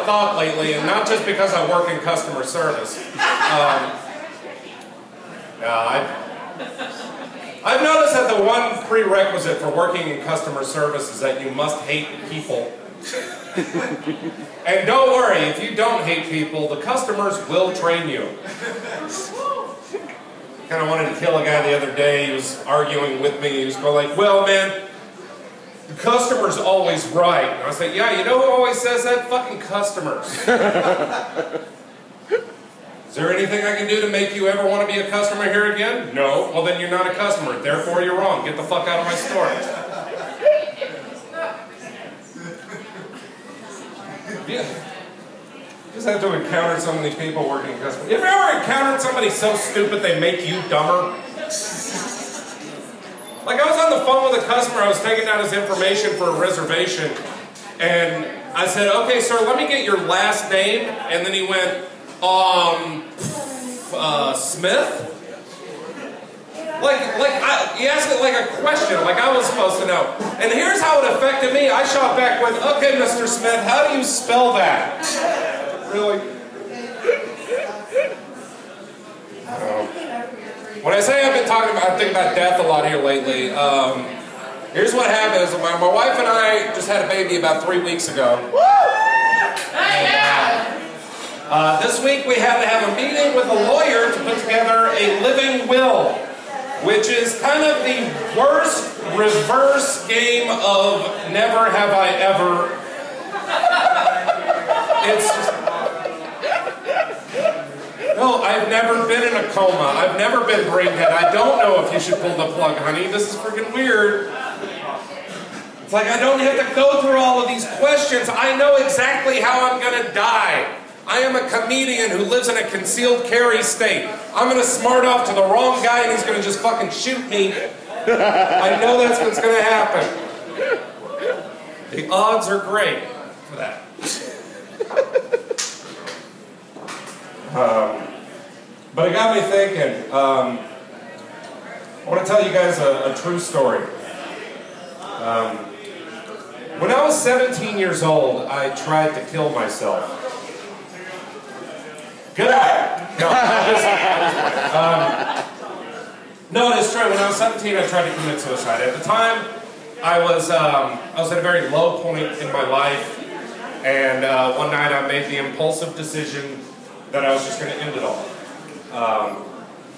of thought lately, and not just because I work in customer service. I've noticed that the one prerequisite for working in customer service is that you must hate people. And don't worry, if you don't hate people, the customers will train you. Kind of wanted to kill a guy the other day. He was arguing with me. He was going like, well, man, the customer's always right. And I was like, yeah, you know who always says that? Fucking customers. Is there anything I can do to make you ever want to be a customer here again? No. Well, then you're not a customer. Therefore, you're wrong. Get the fuck out of my store. Yeah. You just have to encounter some of these people working in customer. Have you ever encountered somebody so stupid they make you dumber? Like, I was on the phone with a customer. I was taking down his information for a reservation. And I said, okay, sir, let me get your last name. And then he went, Smith? He asked it like a question, like I was supposed to know. And here's how it affected me. I shot back with, okay, Mr. Smith, how do you spell that? Really? When I say I've been thinking about death a lot here lately, here's what happened. My wife and I just had a baby about 3 weeks ago. This week we had to have a meeting with a lawyer to put together a living will, which is kind of the worst reverse game of never have I ever. It's just, no, I've never been in a coma. I've never been brain dead. I don't know if you should pull the plug, honey. This is freaking weird. It's like I don't have to go through all of these questions. I know exactly how I'm going to die. I am a comedian who lives in a concealed carry state. I'm going to smart off to the wrong guy and he's going to just fucking shoot me. I know that's what's going to happen. The odds are great for that. But it got me thinking. I want to tell you guys a true story. When I was 17 years old, I tried to kill myself. Good night. No, it's true. When I was 17, I tried to commit suicide. At the time, I was at a very low point in my life, and one night I made the impulsive decision that I was just going to end it all.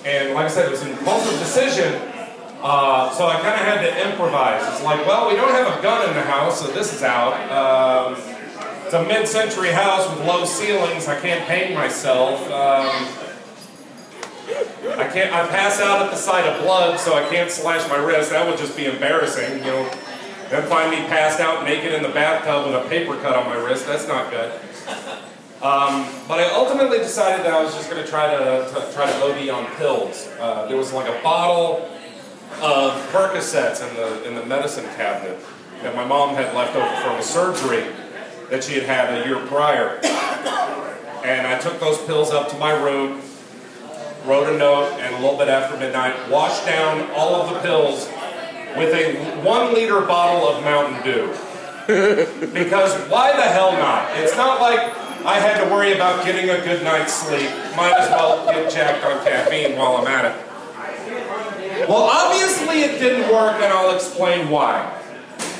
And like I said, it was an impulsive decision, so I kind of had to improvise. It's like, well, we don't have a gun in the house, so this is out. It's a mid-century house with low ceilings. I can't hang myself. I pass out at the sight of blood, so I can't slash my wrist. That would just be embarrassing, you know. Then find me passed out naked in the bathtub with a paper cut on my wrist. That's not good. But I ultimately decided that I was just going to try to OD on pills. There was like a bottle of Percocets in the medicine cabinet that my mom had left over from a surgery that she had a year prior. And I took those pills up to my room, wrote a note, and a little bit after midnight, washed down all of the pills with a 1-liter bottle of Mountain Dew. Because why the hell not? It's not like I had to worry about getting a good night's sleep. Might as well get jacked on caffeine while I'm at it. Well, obviously it didn't work, and I'll explain why.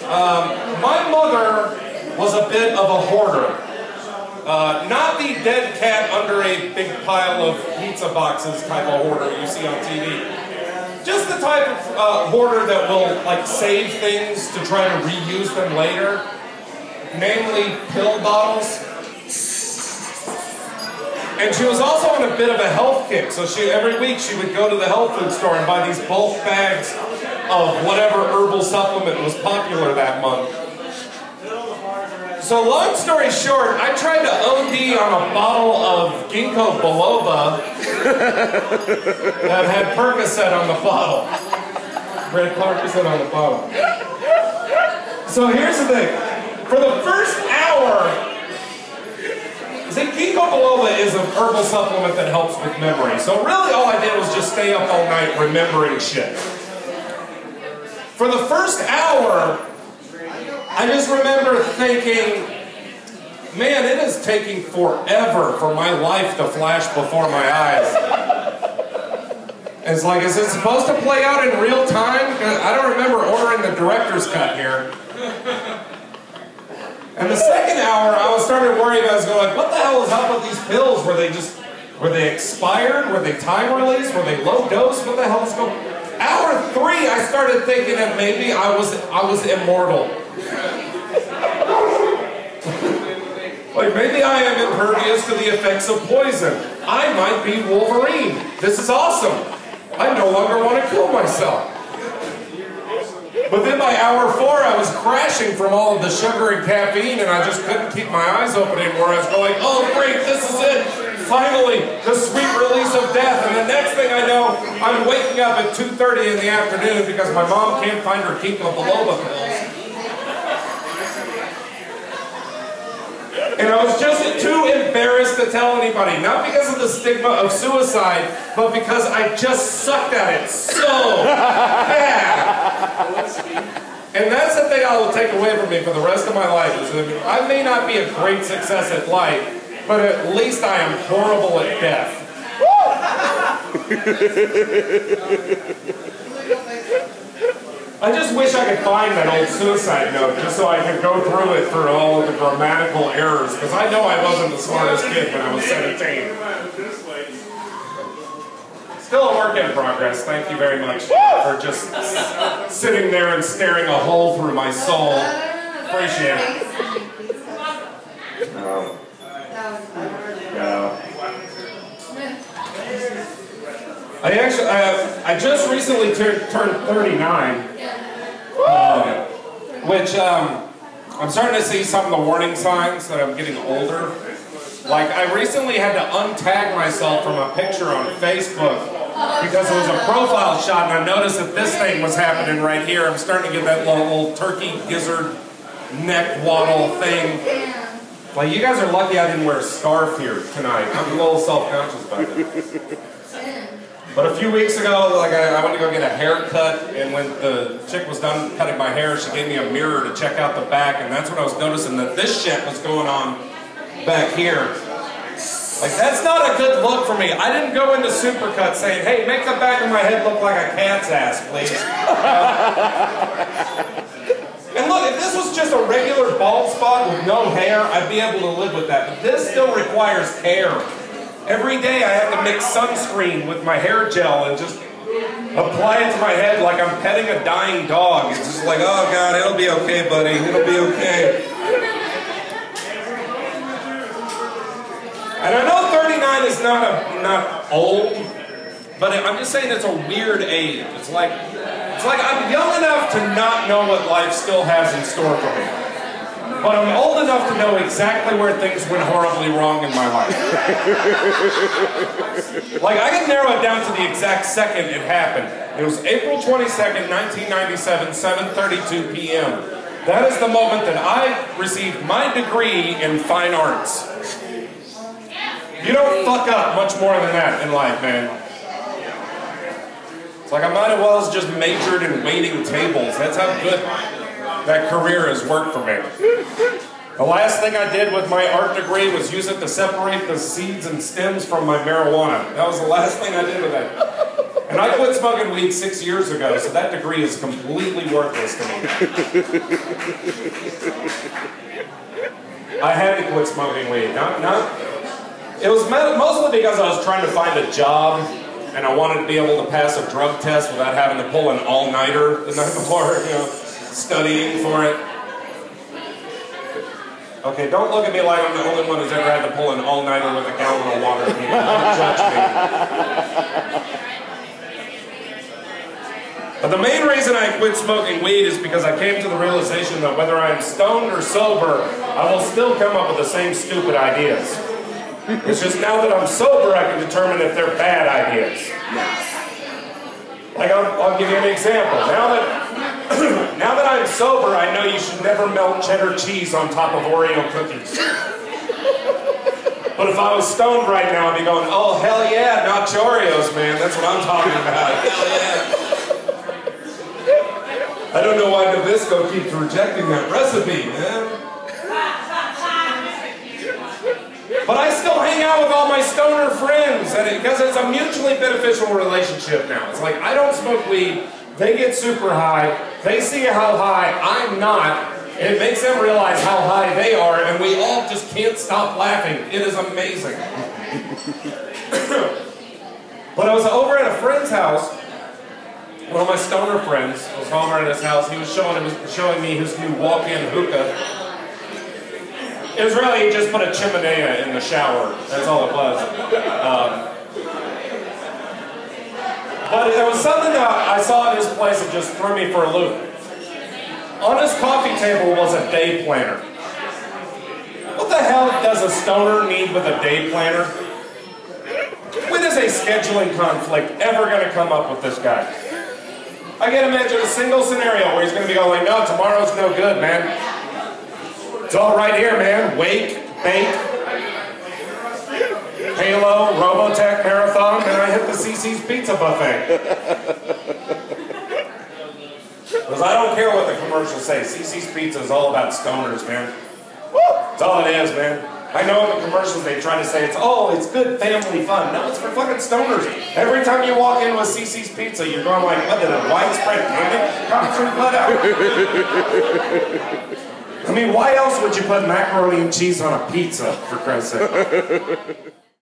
My mother was a bit of a hoarder. Not the dead cat under a big pile of pizza boxes type of hoarder you see on TV. Just the type of hoarder that will like save things to try to reuse them later. Namely, pill bottles. And she was also on a bit of a health kick, so every week she would go to the health food store and buy these bulk bags of whatever herbal supplement was popular that month. So long story short, I tried to OD on a bottle of Ginkgo biloba that had Percocet on the bottle. Red Percocet on the bottle. So here's the thing. For the first hour, see, Ginkgo biloba is an herbal supplement that helps with memory. So really all I did was just stay up all night remembering shit. For the first hour, I just remember thinking, man, it is taking forever for my life to flash before my eyes. It's like, is it supposed to play out in real time? I don't remember ordering the director's cut here. And the second hour, I was starting to worry about, I was going like, what the hell is up with these pills? Were they expired? Were they time released? Were they low dose? What the hell is going on? Hour 3, I started thinking that maybe I was immortal. Like, maybe I am impervious to the effects of poison. I might be Wolverine. This is awesome. I no longer want to kill myself. But then by hour 4, I was crashing from all of the sugar and caffeine, and I just couldn't keep my eyes open anymore. I was going, oh great, this is it. Finally, the sweet release of death. And the next thing I know, I'm waking up at 2:30 in the afternoon because my mom can't find her Keep of Biloba pills. And I was just too embarrassed to tell anybody, not because of the stigma of suicide, but because I just sucked at it so bad. And that's the thing I will take away from me for the rest of my life, is that I may not be a great success at life, but at least I am horrible at death. I just wish I could find that old suicide note just so I could go through it for all of the grammatical errors, because I know I wasn't the smartest kid when I was 17. Still a work in progress. Thank you very much for just sitting there and staring a hole through my soul. Appreciate it. No. I just recently turned 39, which I'm starting to see some of the warning signs that I'm getting older. Like, I recently had to untag myself from a picture on Facebook because it was a profile shot, and I noticed that this thing was happening right here. I'm starting to get that little turkey gizzard neck waddle thing. Like, you guys are lucky I didn't wear a scarf here tonight. I'm a little self-conscious about it. But a few weeks ago, like, I went to go get a haircut, and when the chick was done cutting my hair, she gave me a mirror to check out the back, and that's when I was noticing that this shit was going on back here. Like, that's not a good look for me. I didn't go into Supercut saying, hey, make the back of my head look like a cat's ass, please. And look, if this was just a regular bald spot with no hair, I'd be able to live with that. But this still requires care. Every day I have to mix sunscreen with my hair gel and just apply it to my head like I'm petting a dying dog. It's just like, oh God, it'll be okay, buddy. It'll be okay. And I know 39 is not old, but I'm just saying it's a weird age. It's like I'm young enough to not know what life still has in store for me. But I'm old enough to know exactly where things went horribly wrong in my life. Like, I can narrow it down to the exact second it happened. It was April 22nd, 1997, 7:32 p.m. That is the moment that I received my degree in fine arts. You don't fuck up much more than that in life, man. It's like I might as well have just majored in waiting tables. That's how good that career has worked for me. The last thing I did with my art degree was use it to separate the seeds and stems from my marijuana. That was the last thing I did with that. And I quit smoking weed 6 years ago, so that degree is completely worthless to me. I had to quit smoking weed. It was mostly because I was trying to find a job, and I wanted to be able to pass a drug test without having to pull an all-nighter the night before, you know, studying for it. Okay, don't look at me like I'm the only one who's ever had to pull an all-nighter with a gallon of water. Don't judge me. But the main reason I quit smoking weed is because I came to the realization that whether I'm stoned or sober, I will still come up with the same stupid ideas. It's just now that I'm sober, I can determine if they're bad ideas. Like, I'll give you an example. Now that I'm sober, I know you should never melt cheddar cheese on top of Oreo cookies. But if I was stoned right now, I'd be going, oh, hell yeah, not Oreos, man. That's what I'm talking about. Hell yeah. I don't know why Nabisco keeps rejecting that recipe, man. But I still hang out with all my stoner friends, and because it's a mutually beneficial relationship now. It's like, I don't smoke weed, they get super high, they see how high I'm not, and it makes them realize how high they are, and we all just can't stop laughing. It is amazing. But I was over at a friend's house. One of my stoner friends was over at his house. He was showing me his new walk-in hookah. It was really, he just put a chimenea in the shower. That's all it was. But there was something that I saw at his place that just threw me for a loop. On his coffee table was a day planner. What the hell does a stoner need with a day planner? When is a scheduling conflict ever going to come up with this guy? I can't imagine a single scenario where he's going to be going, no, tomorrow's no good, man. It's all right here, man. Wake, bake, Halo, Robotech Marathon, and I hit the CC's Pizza Buffet. Because I don't care what the commercials say. CC's Pizza is all about stoners, man. That's all it is, man. I know in the commercials they try to say it's good family fun. No, it's for fucking stoners. Every time you walk in with CC's Pizza, you're going like, what, did a widespread panic come through blood out? I mean, why else would you put macaroni and cheese on a pizza, for Christ's sake?